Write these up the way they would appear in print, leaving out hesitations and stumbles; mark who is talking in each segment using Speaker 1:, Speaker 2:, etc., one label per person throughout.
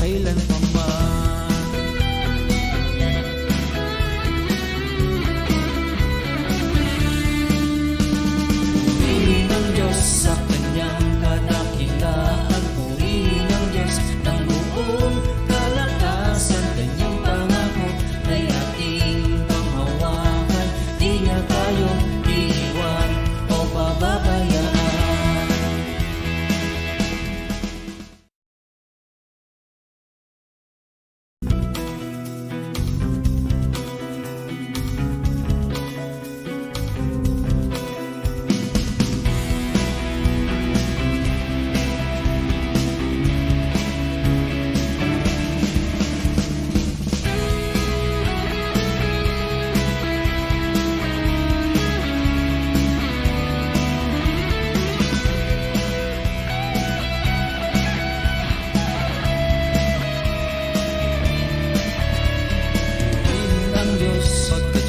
Speaker 1: magpakailanpaman. Purihin ang Diyos sa kanyang kadakilaan, purihin ang Diyos ng buong kalakasan, kanyang pangako ay ating panghawakan, di niya tayo iiwan o pababayaan.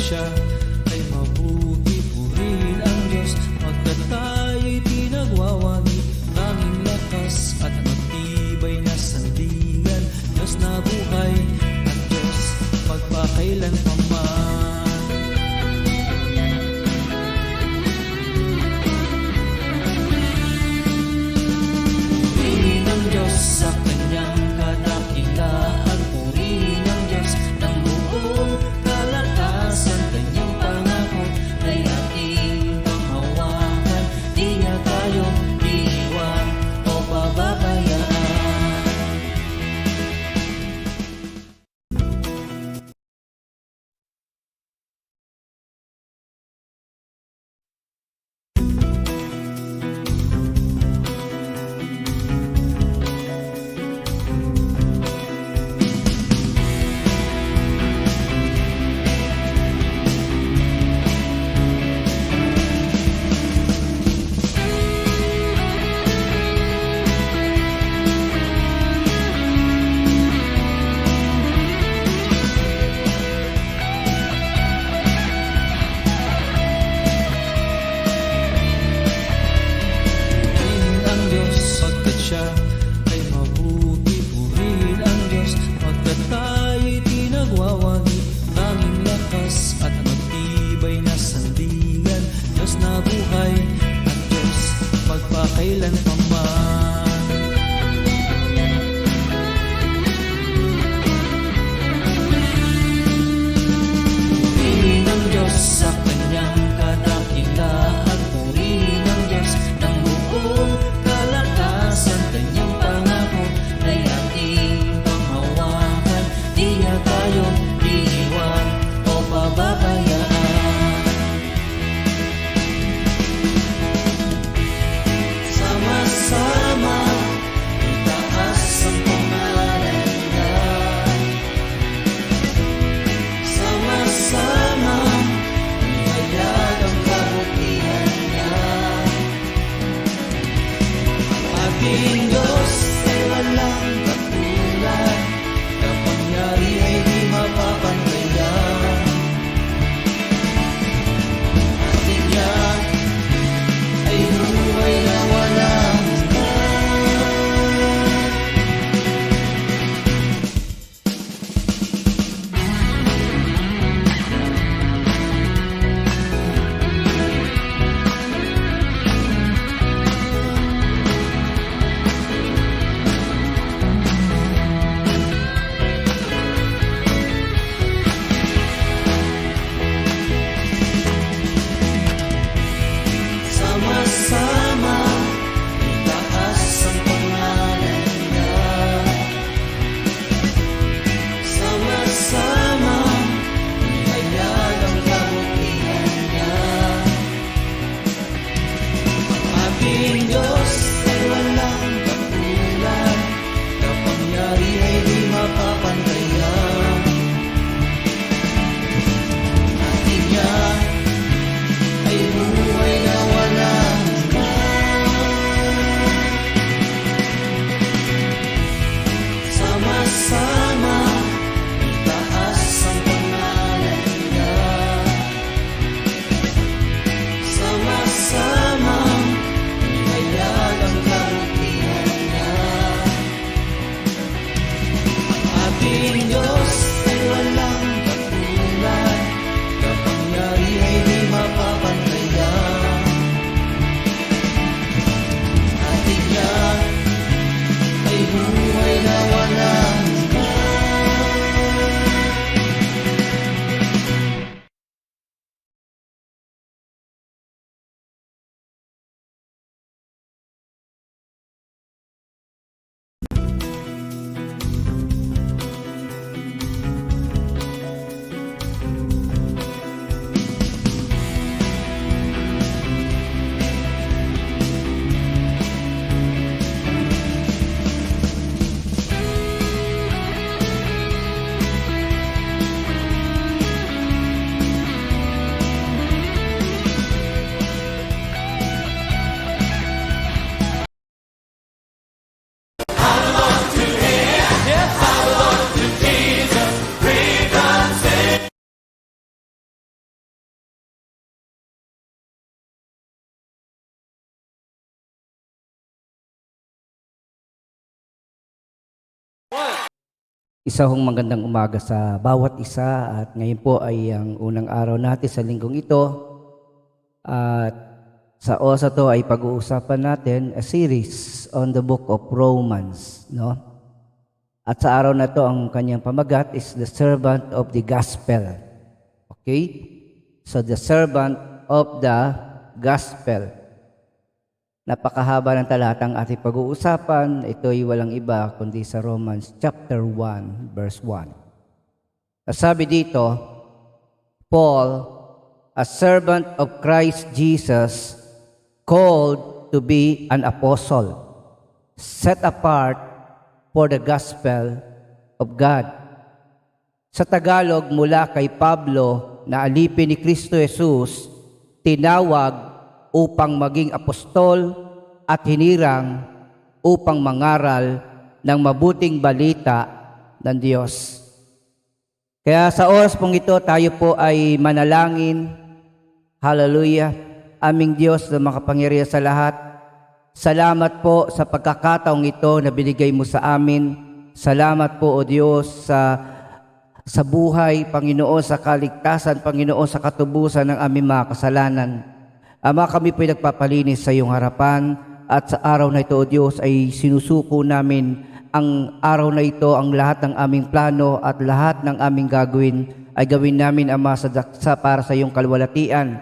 Speaker 1: Siya ay mabuti, purihin ang Diyos pagkat tayo'y pinagwawagi, tanging lakas at matibay na sandigan, Diyos na buhay at Diyos magpakailanpaman. Purihin ang Diyos sa kanyang kadakilaan, purihin ang Diyos ng buong kalakasan, kanyang pangako ay ating panghawakan, di niya tayo iiwan o pababayaan. ating Diyos ay walang katulad, kapangyarihan ay di mapapantayan. Ating tiyak ay buhay na walang
Speaker 2: Isa hong magandang umaga sa bawat isa at ngayon po ay ang unang araw natin sa linggong ito. At sa oras na to ay pag-uusapan natin a series on the book of Romans, no? At sa araw na to ang kanyang pamagat is the servant of the gospel. Okay? So the servant of the gospel. Napakahaba ng talatang ating pag-uusapan. Ito ay walang iba kundi sa Romans chapter 1 verse 1. Sabi dito, Paul, a servant of Christ Jesus, called to be an apostle, set apart for the gospel of God. Sa Tagalog, mula kay Pablo na alipin ni Kristo Jesus, tinawag upang maging apostol at hinirang upang mangaral ng mabuting balita ng Diyos. Kaya sa oras pong ito, tayo po ay manalangin. Hallelujah. Aming Diyos na makapangyarihan sa lahat, salamat po sa pagkakataong ito na binigay mo sa amin. Salamat po, O Diyos, sa buhay, Panginoon, sa kaligtasan, Panginoon, sa katubusan ng aming mga kasalanan. Ama, kami po'y nagpapalinis sa iyong harapan at sa araw na ito, O Diyos, ay sinusuko namin ang araw na ito, ang lahat ng aming plano at lahat ng aming gagawin ay gawin namin, Ama, para sa iyong kalwalatian.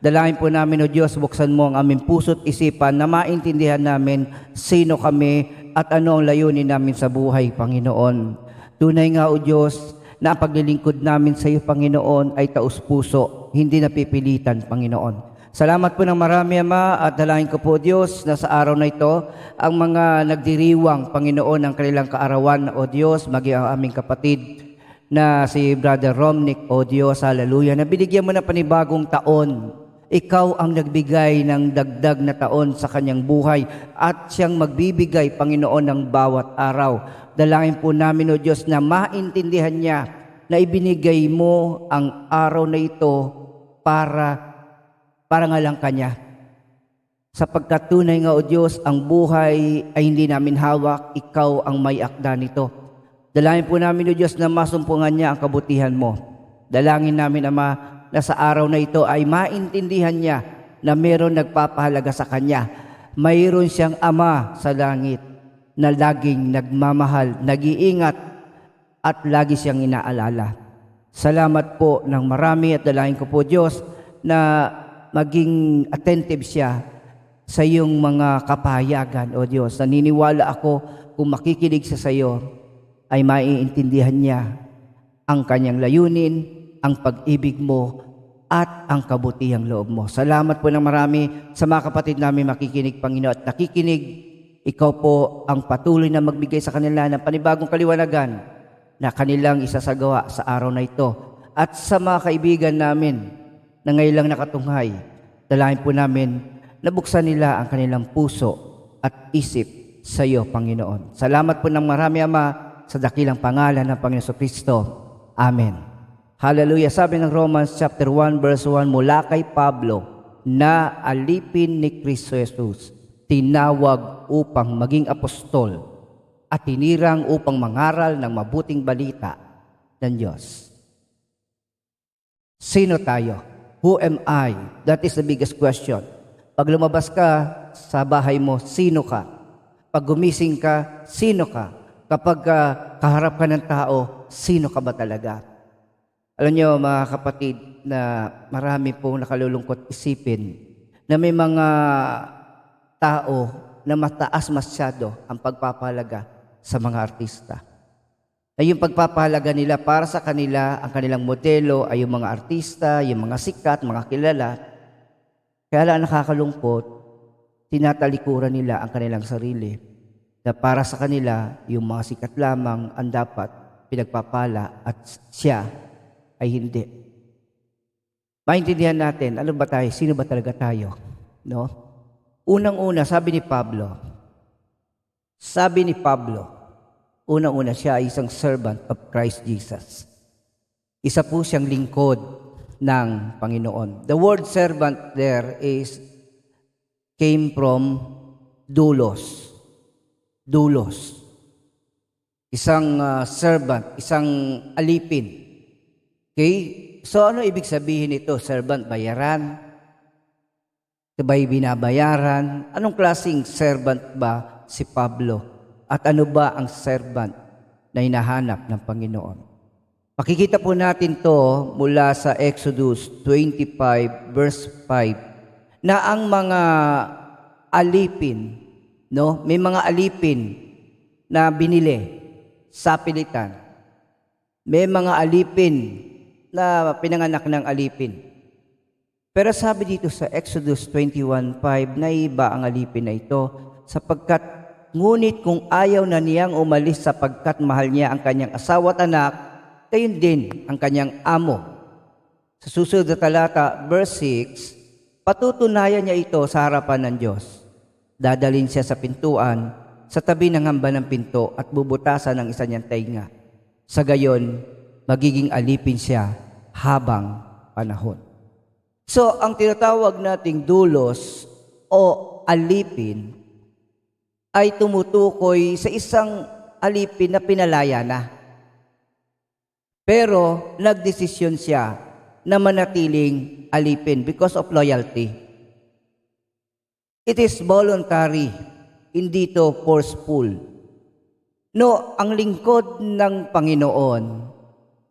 Speaker 2: Dalangin po namin, O Diyos, buksan mo ang aming puso't isipan na maintindihan namin sino kami at ano ang layunin namin sa buhay, Panginoon. Tunay nga, O Diyos, na ang paglilingkod namin sa iyo, Panginoon, ay taus-puso, hindi napipilitan, Panginoon. Salamat po ng marami, Ama, at dalangin ko po, Diyos, na sa araw na ito, ang mga nagdiriwang, Panginoon, ng kanilang kaarawan, O Diyos, maging ang aming kapatid na si Brother Romnick, O Diyos, hallelujah, na binigyan mo na panibagong taon. Ikaw ang nagbigay ng dagdag na taon sa kanyang buhay at siyang magbibigay, Panginoon, ng bawat araw. Dalangin po namin, O Diyos, na maintindihan niya na ibinigay mo ang araw na ito para nga lang Kanya. Sapagkat tunay nga, O Diyos, ang buhay ay hindi namin hawak, Ikaw ang may akda nito. Dalangin po namin, O Diyos, na masumpungan niya ang kabutihan mo. Dalangin namin, Ama, na sa araw na ito ay maintindihan niya na mayroon nagpapahalaga sa Kanya. Mayroon siyang Ama sa langit na laging nagmamahal, nag-iingat, at lagi siyang inaalala. Salamat po ng marami at dalangin ko po, Diyos, na maging attentive siya sa iyong mga kapahayagan, O Diyos. Naniniwala ako kung makikinig siya sa iyo, ay maiintindihan niya ang kanyang layunin, ang pag-ibig mo, at ang kabutihang loob mo. Salamat po ng marami sa mga kapatid namin makikinig, Panginoon, at nakikinig. Ikaw po ang patuloy na magbigay sa kanila ng panibagong kaliwanagan na kanilang isasagawa sa araw na ito. At sa mga kaibigan namin na ngayon lang nakatunghay, dalangin po namin na buksan nila ang kanilang puso at isip sa iyo, Panginoon. Salamat po ng marami, Ama, sa dakilang pangalan ng Panginoon Kristo. Amen. Hallelujah. Sabi ng Romans chapter 1 verse 1, mula kay Pablo na alipin ni Kristo Jesus, tinawag upang maging apostol at hinirang upang mangaral ng mabuting balita ng Diyos. Sino tayo? Who am I? That is the biggest question. Pag lumabas ka sa bahay mo, sino ka? Pag gumising ka, sino ka? Kapag kaharap ka ng tao, sino ka ba talaga? Alam niyo mga kapatid na marami pong nakalulungkot isipin na may mga tao na mataas masyado ang pagpapahalaga sa mga artista. Ay yung pagpapahalaga nila para sa kanila, ang kanilang modelo ay yung mga artista, yung mga sikat, mga kilala. Kaya lang nakakalungkot, tinatalikuran nila ang kanilang sarili. Na para sa kanila, yung mga sikat lamang ang dapat pinagpapala at siya ay hindi. Maintindihan natin, ano ba tayo? Sino ba talaga tayo? No? Unang-una, sabi ni Pablo, unang-una siya ay isang servant of Christ Jesus. Isa po siyang lingkod ng Panginoon. The word servant there came from doulos. Doulos. Isang servant, isang alipin. Okay? So ano ibig sabihin ito? Servant, bayaran? Sabay binabayaran? Anong klaseng servant ba si Pablo? At ano ba ang servant na hinahanap ng Panginoon? Makikita po natin to mula sa Exodus 25 verse 5 na ang mga alipin, no? May mga alipin na binili sa pilitan. May mga alipin na pinanganak ng alipin. Pero sabi dito sa Exodus 21:5 na iba ang alipin na ito sapagkat ngunit kung ayaw na niyang umalis sapagkat mahal niya ang kanyang asawa at anak, gayon din ang kanyang amo. Sa susunod na talata, verse 6, patutunayan niya ito sa harapan ng Diyos. Dadalhin siya sa pintuan, sa tabi ng hamba ng pinto at bubutasan ng isa niyang tainga. Sa gayon, magiging alipin siya habang panahon. So, ang tinatawag nating doulos o alipin ay tumutukoy sa isang alipin na pinalaya na. Pero, nagdesisyon siya na manatiling alipin because of loyalty. It is voluntary, hindi to forceful. No, ang lingkod ng Panginoon,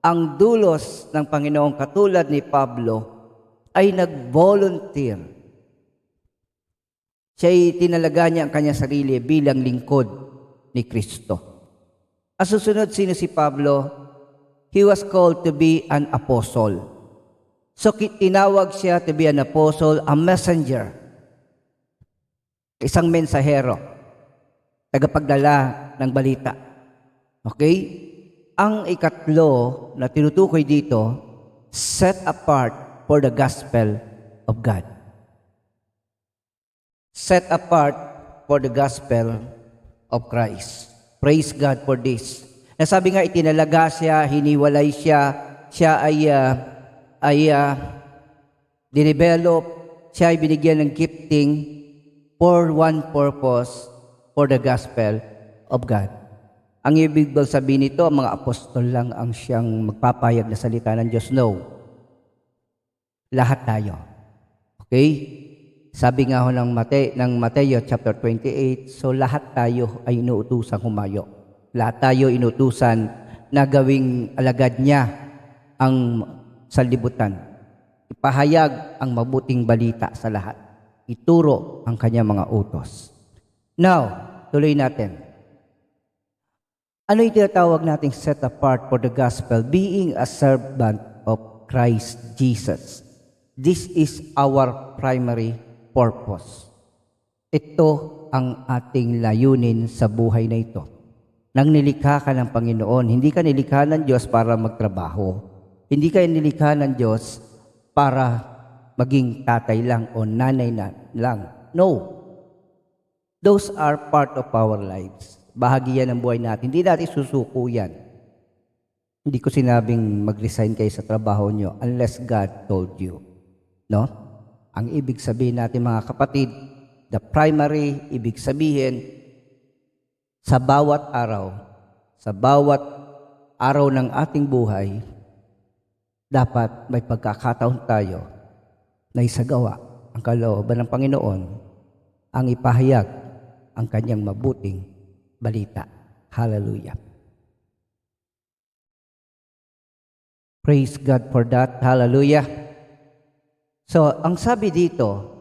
Speaker 2: ang dulos ng Panginoon katulad ni Pablo, ay nag-volunteer. Siya'y tinalaga niya ang kanyang sarili bilang lingkod ni Kristo. Ang susunod, sino si Pablo? He was called to be an apostle. So, tinawag siya to be an apostle, a messenger. Isang mensahero, tagapagdala ng balita. Okay? Ang ikatlo na tinutukoy dito, set apart for the gospel of God. Set apart for the gospel of Christ. Praise God for this. Nasabi nga, itinalaga siya, hiniwalay siya, siya ay dinevelop, siya ay binigyan ng gifting for one purpose, for the gospel of God. Ang ibig bang sabihin nito, mga apostol lang ang siyang magpapayag na salita ng Diyos? No. Lahat tayo. Okay? Sabi nga ho ng Mateo chapter 28, so lahat tayo ay inuutusan humayo. Lahat tayo inuutusan na gawing alagad niya ang sanlibutan. Ipahayag ang mabuting balita sa lahat. Ituro ang kanyang mga utos. Now, tuloy natin. Ano yung tinatawag nating set apart for the gospel? Being a servant of Christ Jesus. This is our primary purpose. Ito ang ating layunin sa buhay na ito. Nang nilikha ka ng Panginoon, hindi ka nilikha ng Diyos para magtrabaho. Hindi ka nilikha ng Diyos para maging tatay lang o nanay lang. No. Those are part of our lives. Bahagi yan ng buhay natin. Hindi natin susuko yan. Hindi ko sinabing mag-resign kayo sa trabaho nyo unless God told you. No? Ang ibig sabihin natin mga kapatid, the primary, ibig sabihin, sa bawat araw ng ating buhay, dapat may pagkakataon tayo na isagawa ang kalooban ng Panginoon, ang ipahayag ang kanyang mabuting balita. Hallelujah. Praise God for that. Hallelujah. So, ang sabi dito,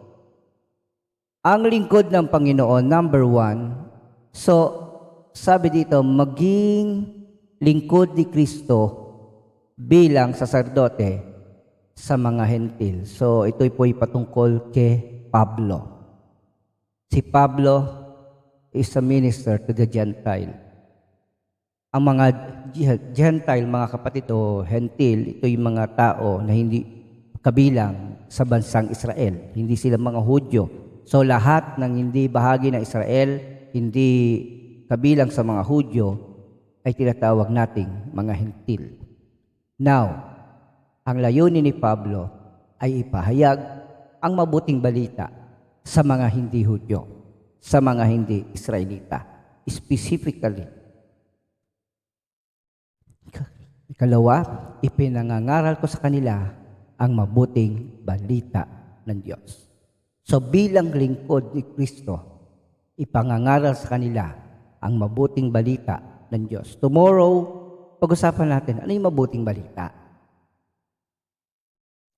Speaker 2: ang lingkod ng Panginoon, number 1, so, sabi dito, maging lingkod ni Kristo bilang saserdote sa mga hentil. So, ito po'y patungkol kay Pablo. Si Pablo is a minister to the Gentile. Ang mga Gentile, mga kapatid o hentil, ito yung mga tao na hindi kabilang sa bansang Israel. Hindi sila mga Hudyo. So lahat ng hindi bahagi ng Israel, hindi kabilang sa mga Hudyo, ay tinatawag nating mga hentil. Now, ang layunin ni Pablo ay ipahayag ang mabuting balita sa mga hindi Hudyo, sa mga hindi Israelita. Specifically, ikalawa, ipinangangaral ko sa kanila ang mabuting balita ng Diyos. So bilang lingkod ni Kristo, ipangangaral sa kanila ang mabuting balita ng Diyos. Tomorrow, pag-usapan natin, ano yung mabuting balita?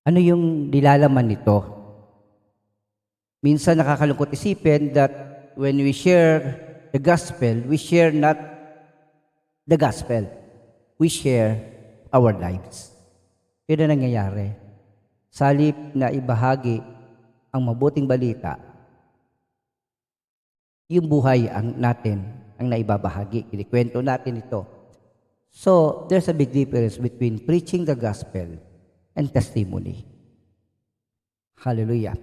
Speaker 2: Ano yung nilalaman nito? Minsan nakakalungkot isipin that when we share the gospel, we share not the gospel. We share our lives. Yun ang nangyayari. Sa halip na ibahagi ang mabuting balita, yung buhay natin ang naibabahagi. Kinikwento natin ito. So, there's a big difference between preaching the gospel and testimony. Hallelujah.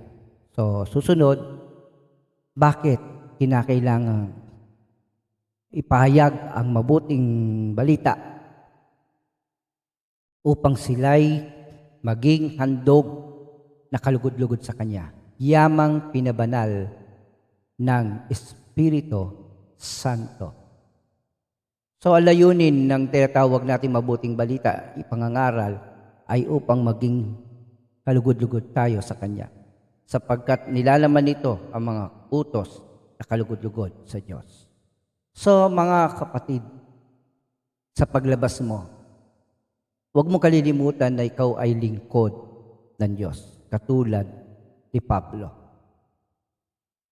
Speaker 2: So, susunod, bakit kinakailangan ipahayag ang mabuting balita upang sila'y maging handog na kalugod-lugod sa Kanya, yamang pinabanal ng Espiritu Santo. So, ang layunin ng tinatawag natin mabuting balita, ipangangaral, ay upang maging kalugod-lugod tayo sa Kanya, sapagkat nilalaman nito ang mga utos na kalugod-lugod sa Diyos. So, mga kapatid, sa paglabas mo, huwag mo kalilimutan na ikaw ay lingkod ng Diyos, katulad ni Pablo,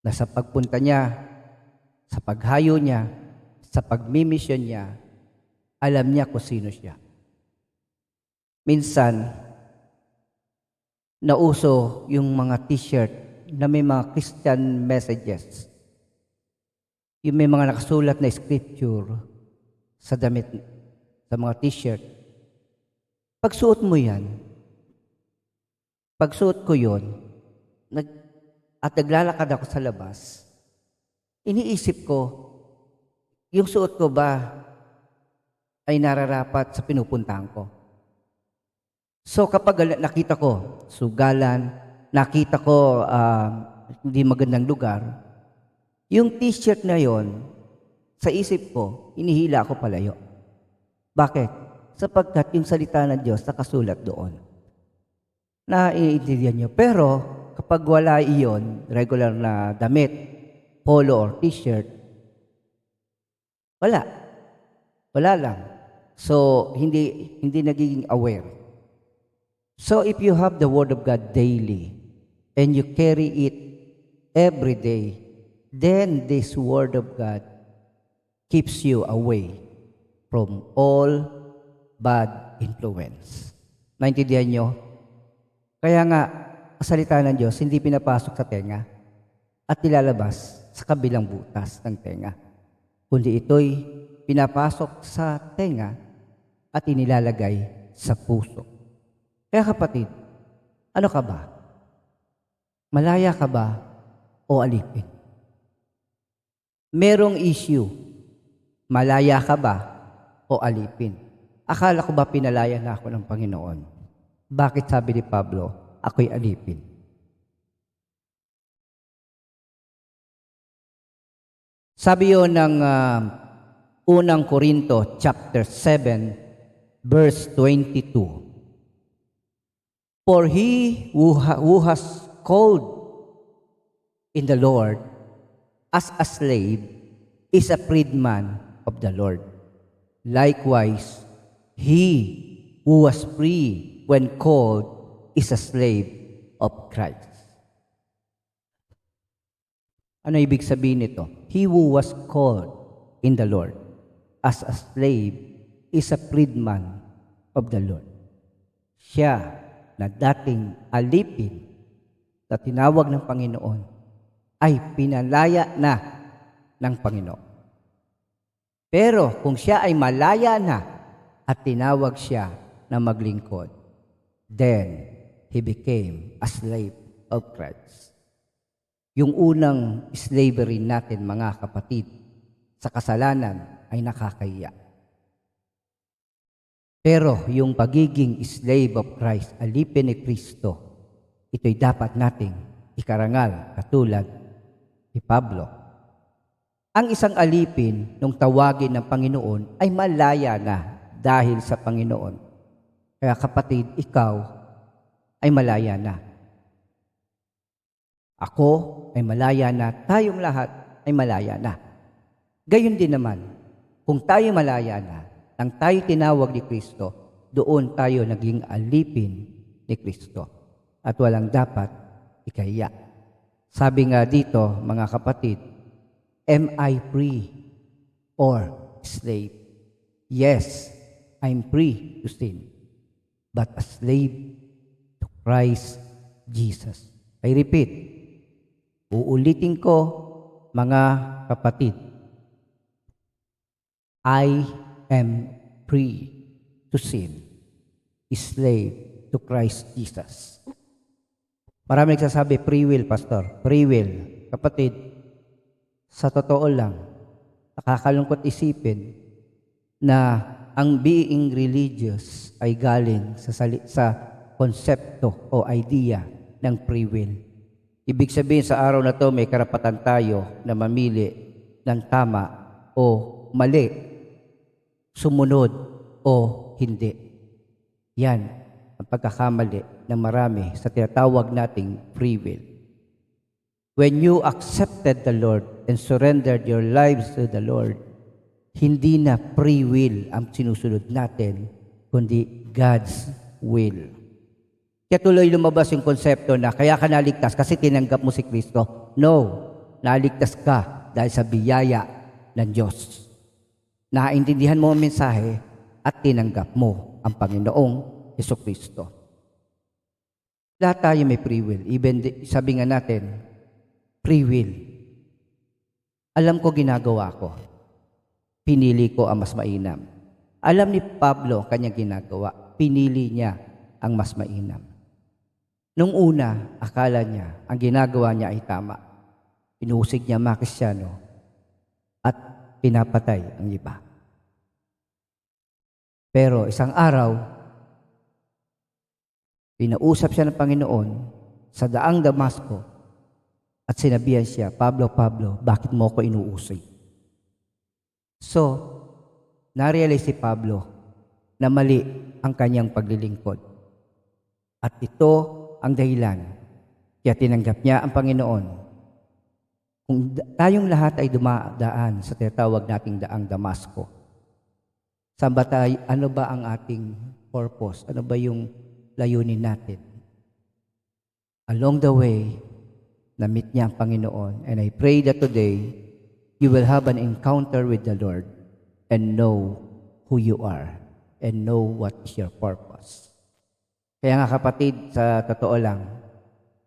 Speaker 2: na sa pagpunta niya, sa paghayo niya, sa pagmimisyon niya, alam niya kung sino siya. Minsan, nauso yung mga t-shirt na may mga Christian messages. Yung may mga nakasulat na scripture sa damit, sa mga t-shirt. Pagsuot mo yan, pagsuot ko yun, at naglalakad ako sa labas, iniisip ko, yung suot ko ba ay nararapat sa pinupuntahan ko? So kapag nakita ko sugalan, nakita ko hindi magandang lugar, yung t-shirt na yon, sa isip ko, inihila ako palayo. Bakit? Sapagkat yung salita ng Diyos nakasulat doon. Naiintindihan niyo. Pero kapag wala iyon, regular na damit, polo or t-shirt, wala. Wala lang. So, hindi nagiging aware. So, if you have the Word of God daily and you carry it every day, then this Word of God keeps you away from all bad influence. Naintindihan nyo? Kaya nga, ang salita ng Diyos hindi pinapasok sa tenga at nilalabas sa kabilang butas ng tenga, kundi ito'y pinapasok sa tenga at inilalagay sa puso. Kaya kapatid, ano ka ba? Malaya ka ba o alipin? Merong issue, malaya ka ba o alipin? Akala ko ba pinalaya na ako ng Panginoon? Bakit sabi ni Pablo, ako'y alipin? Sabi yun ng Unang Korinto chapter 7 verse 22. For he who has called in the Lord as a slave is a freedman of the Lord. Likewise, he who was free when called is a slave of Christ. Ano ibig sabihin nito? He who was called in the Lord as a slave is a freedman of the Lord. Siya na dating alipin na tinawag ng Panginoon ay pinalaya na ng Panginoon. Pero kung siya ay malaya na at tinawag siya na maglingkod, then he became a slave of Christ. Yung unang slavery natin, mga kapatid, sa kasalanan ay nakakahiya. Pero yung pagiging slave of Christ, alipin ni Kristo, ito'y dapat nating ikarangal katulad ni Pablo. Ang isang alipin nung tawagin ng Panginoon ay malaya na dahil sa Panginoon. Kaya kapatid, ikaw ay malaya na. Ako ay malaya na, tayong lahat ay malaya na. Gayon din naman, kung tayo malaya na, nang tayo tinawag ni Kristo, doon tayo naging alipin ni Kristo. At walang dapat ikahiya. Sabi nga dito, mga kapatid, am I free or slave? Yes, I'm free to sin, but a slave to Christ Jesus. I repeat, uulitin ko, mga kapatid, I am free to sin, slave to Christ Jesus. Marami nagsasabi, free will, pastor. Free will. Kapatid, sa totoo lang, nakakalungkot isipin na ang being religious ay galing sa konsepto o idea ng free will. Ibig sabihin sa araw na to may karapatan tayo na mamili ng tama o mali, sumunod o hindi. Yan ang pagkakamali ng marami sa tinatawag nating free will. When you accepted the Lord and surrendered your lives to the Lord, hindi na free will ang sinusunod natin, kundi God's will. Kaya tuloy lumabas yung konsepto na kaya ka naligtas kasi tinanggap mo si Kristo. No, naligtas ka dahil sa biyaya ng Diyos. Naintindihan mo ang mensahe at tinanggap mo ang Panginoong Jesucristo. Lahat tayo may free will. Even sabi nga natin, free will. Alam ko ginagawa ko. Pinili ko ang mas mainam. Alam ni Pablo ang kanyang ginagawa. Pinili niya ang mas mainam. Nung una, akala niya, ang ginagawa niya ay tama. Pinusig niya mga Kristiyano at pinapatay ang iba. Pero isang araw, pinausap siya ng Panginoon sa daang Damasco at sinabihan siya, Pablo, Pablo, bakit mo ako inuusig? So, narealize si Pablo na mali ang kanyang paglilingkod. At ito ang dahilan kaya tinanggap niya ang Panginoon. Kung tayong lahat ay dumadaan sa tinatawag nating daang Damasco, saan ba tayo, ano ba ang ating purpose? Ano ba yung layunin natin? Along the way, na-meet niya ang Panginoon. And I pray that today, you will have an encounter with the Lord and know who you are and know what is your purpose. Kaya nga kapatid, sa totoo lang,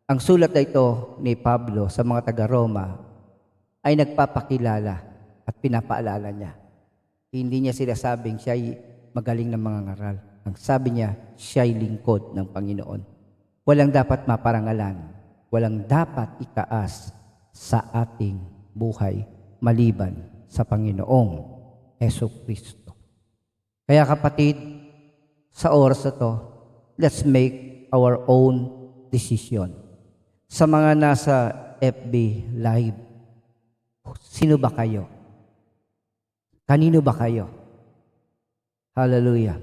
Speaker 2: ang sulat na ito ni Pablo sa mga taga-Roma ay nagpapakilala at pinapaalala niya. Hindi niya sinasabing siya ay magaling na mga ngaral. Ang sabi niya, siya ay lingkod ng Panginoon. Walang dapat maparangalan, walang dapat itaas sa ating buhay maliban sa Panginoong Jesucristo. Kaya kapatid, sa oras na to, let's make our own decision. Sa mga nasa FB Live, sino ba kayo? Kanino ba kayo? Hallelujah.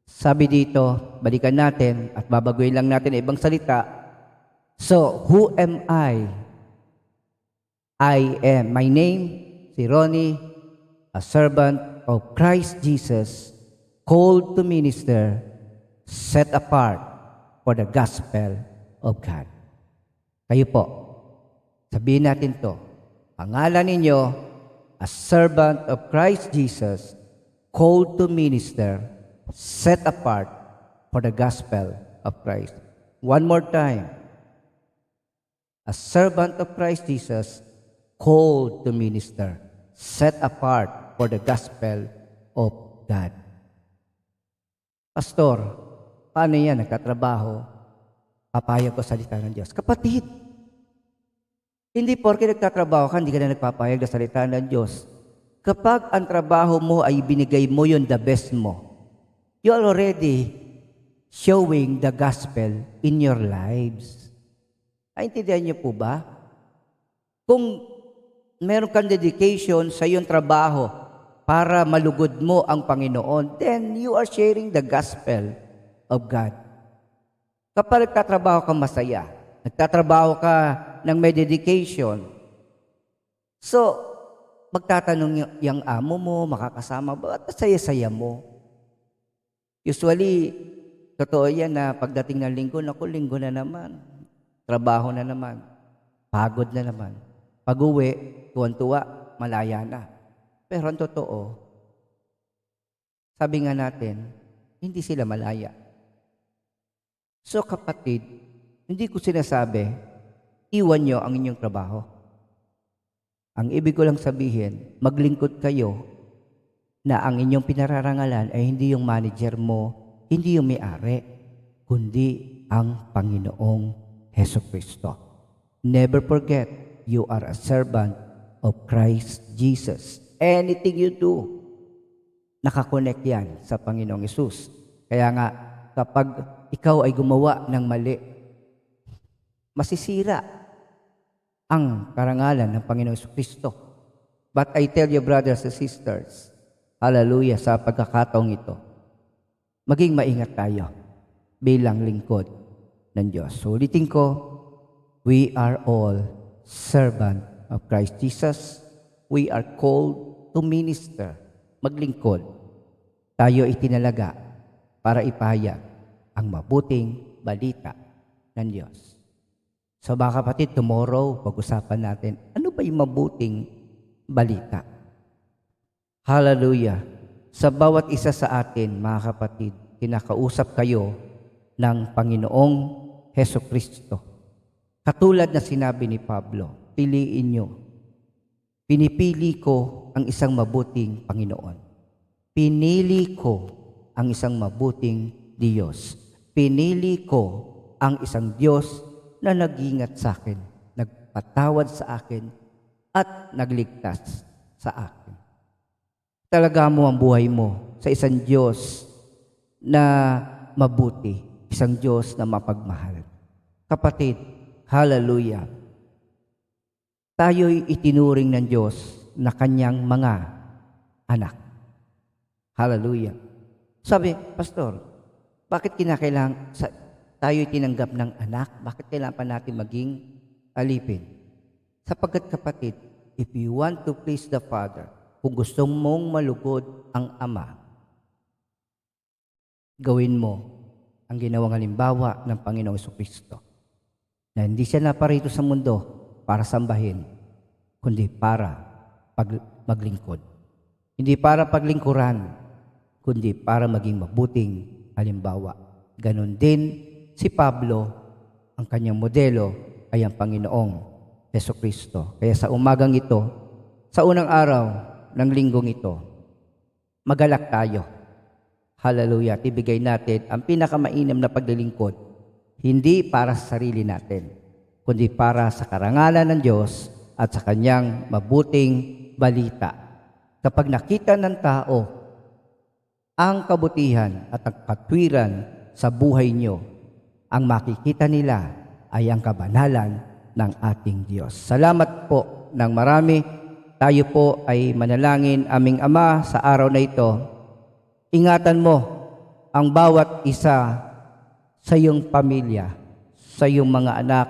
Speaker 2: Sabi dito, balikan natin at babaguhin lang natin ang ibang salita. So, who am I? I am. My name, si Ronnie, a servant of Christ Jesus, called to minister, set apart for the gospel of God. Kayo po, sabihin natin to. Pangalan ninyo, a servant of Christ Jesus, called to minister, set apart for the gospel of Christ. One more time. A servant of Christ Jesus, called to minister, set apart for the gospel of God. Pastor, paano yan? Nagtatrabaho, papayag ko salita ng Diyos. Kapatid, hindi porke nagtatrabaho ka, hindi ka na nagpapayag na salita ng Diyos. Kapag ang trabaho mo ay binigay mo yun the best mo, you are already showing the gospel in your lives. Naintindihan niyo po ba? Kung meron kang dedication sa iyong trabaho para malugod mo ang Panginoon, then you are sharing the gospel of God. Kapag nagtatrabaho ka masaya, nagtatrabaho ka ng may dedication, so, magtatanong yung amo mo, makakasama ba, at saya-saya mo. Usually, totoo yan na pagdating ng linggo, naku, linggo na naman. Trabaho na naman. Pagod na naman. Pag-uwi, tuwan-tuwa, malaya na. Pero ang totoo, sabi nga natin, hindi sila malaya. So kapatid, hindi ko sinasabi, iwan nyo ang inyong trabaho. Ang ibig ko lang sabihin, maglingkod kayo na ang inyong pinararangalan ay hindi yung manager mo, hindi yung may-ari, kundi ang Panginoong Hesukristo. Never forget, you are a servant of Christ Jesus. Anything you do, nakakonect yan sa Panginoong Hesus. Kaya nga, kapag ikaw ay gumawa ng mali, masisira ang karangalan ng Panginoong Hesukristo. But I tell you, brothers and sisters, hallelujah, sa pagkakataong ito, maging maingat tayo bilang lingkod ng Diyos. So, ulitin ko, we are all servant of Christ Jesus. We are called to minister, maglingkod. Tayo itinalaga para ipahayag ang mabuting balita ng Diyos. So mga kapatid, tomorrow, pag-usapan natin, ano ba yung mabuting balita? Hallelujah! Sa bawat isa sa atin, mga kapatid, kinakausap kayo ng Panginoong Hesukristo. Katulad na sinabi ni Pablo, piliin nyo. Pinipili ko ang isang mabuting Panginoon. Pinili ko ang isang mabuting Diyos. Pinili ko ang isang Diyos na nag-ingat sa akin, nagpatawad sa akin, at nagligtas sa akin. Talaga mo ang buhay mo sa isang Diyos na mabuti, isang Diyos na mapagmahal. Kapatid, hallelujah! Tayo'y itinuring ng Diyos na kanyang mga anak. Hallelujah! Sabi, Pastor, bakit tayo'y tinanggap ng anak? Bakit kailangan pa natin maging alipin? Sapagkat kapatid, if you want to please the Father, kung gusto mong malugod ang Ama, gawin mo ang ginawang halimbawa ng Panginoong Hesukristo. Na hindi siya naparito sa mundo para sambahin, kundi para maglingkod. Hindi para paglingkuran, kundi para maging mabuting halimbawa. Ganon din si Pablo, ang kanyang modelo ay ang Panginoong Hesukristo. Kaya sa umagang ito, sa unang araw ng linggong ito, magalak tayo. Hallelujah! At ibigay natin ang pinakamainam na paglilingkod, hindi para sa sarili natin, kundi para sa karangalan ng Diyos at sa kanyang mabuting balita. Kapag nakita ng tao ang kabutihan at ang katwiran sa buhay nyo, ang makikita nila ay ang kabanalan ng ating Diyos. Salamat po ng marami. tayo po ay manalangin. Aming Ama, sa araw na ito, ingatan mo ang bawat isa sa iyong pamilya, sa iyong mga anak,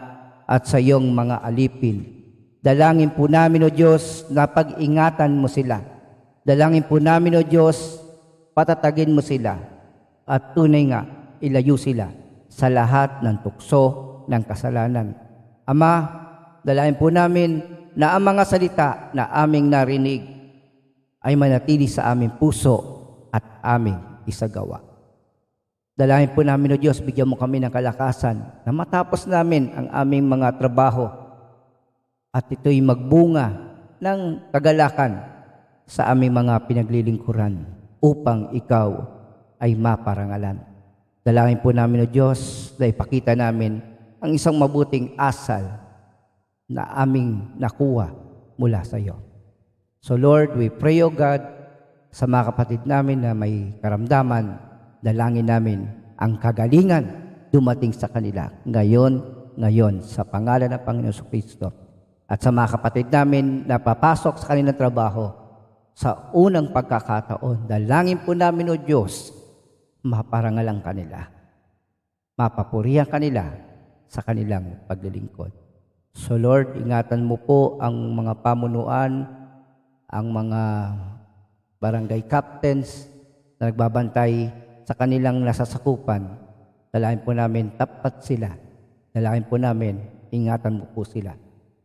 Speaker 2: at sa iyong mga alipin. Dalangin po namin, O Diyos, na pag-ingatan mo sila. Dalangin po namin, O Diyos, patatagin mo sila at tunay nga ilayo sila sa lahat ng tukso ng kasalanan. Ama, dalangin po namin na ang mga salita na aming narinig ay manatili sa aming puso at aming isagawa. Dalangin po namin, O Diyos, bigyan mo kami ng kalakasan na matapos namin ang aming mga trabaho at ito'y magbunga ng kagalakan sa aming mga pinaglilingkuran upang ikaw ay maparangalan. Dalangin po namin, O Diyos, na ipakita namin ang isang mabuting asal na aming nakuha mula sa iyo. So Lord, we pray, O God, sa mga kapatid namin na may karamdaman, dalangin namin ang kagalingan dumating sa kanila ngayon sa pangalan ng Panginoon Kristo. At sa mga kapatid namin na papasok sa kanilang trabaho sa unang pagkakataon, dalangin po namin, O Diyos, maparangalang kanila, mapapurihan kanila sa kanilang paglilingkod. So Lord, ingatan mo po ang mga pamunuan, ang mga barangay captains na nagbabantay sa kanilang nasasakupan. Dalangin po namin, tapat sila. Dalangin po namin, ingatan mo po sila.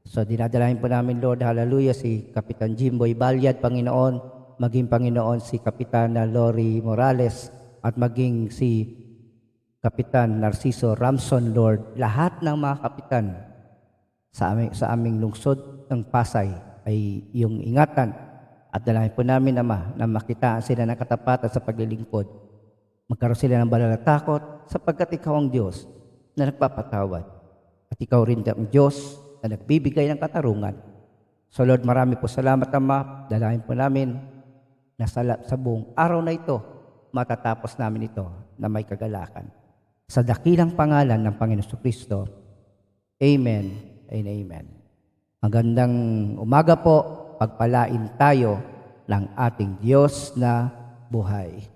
Speaker 2: So dinadalangin po namin, Lord, hallelujah, si Kapitan Jimboy Balyad, Panginoon, maging Panginoon si Kapitana Lori Morales, at maging si Kapitan Narciso Ramson, Lord. Lahat ng mga kapitan sa aming lungsod ng Pasay ay iyong ingatan. At dalangin po namin, Ama, na makitaan sila ng katapatan sa paglilingkod. Magkaroon sila ng banal na takot sapagkat ikaw ang Diyos na nagpapatawad. At ikaw rin ang Diyos na nagbibigay ng katarungan. So Lord, marami po salamat, Ama. Dalangin po namin na sa buong araw na ito, matatapos namin ito na may kagalakan. Sa dakilang pangalan ng Panginoon Kristo. Amen and amen. Magandang umaga po, pagpalain tayo ng ating Diyos na buhay.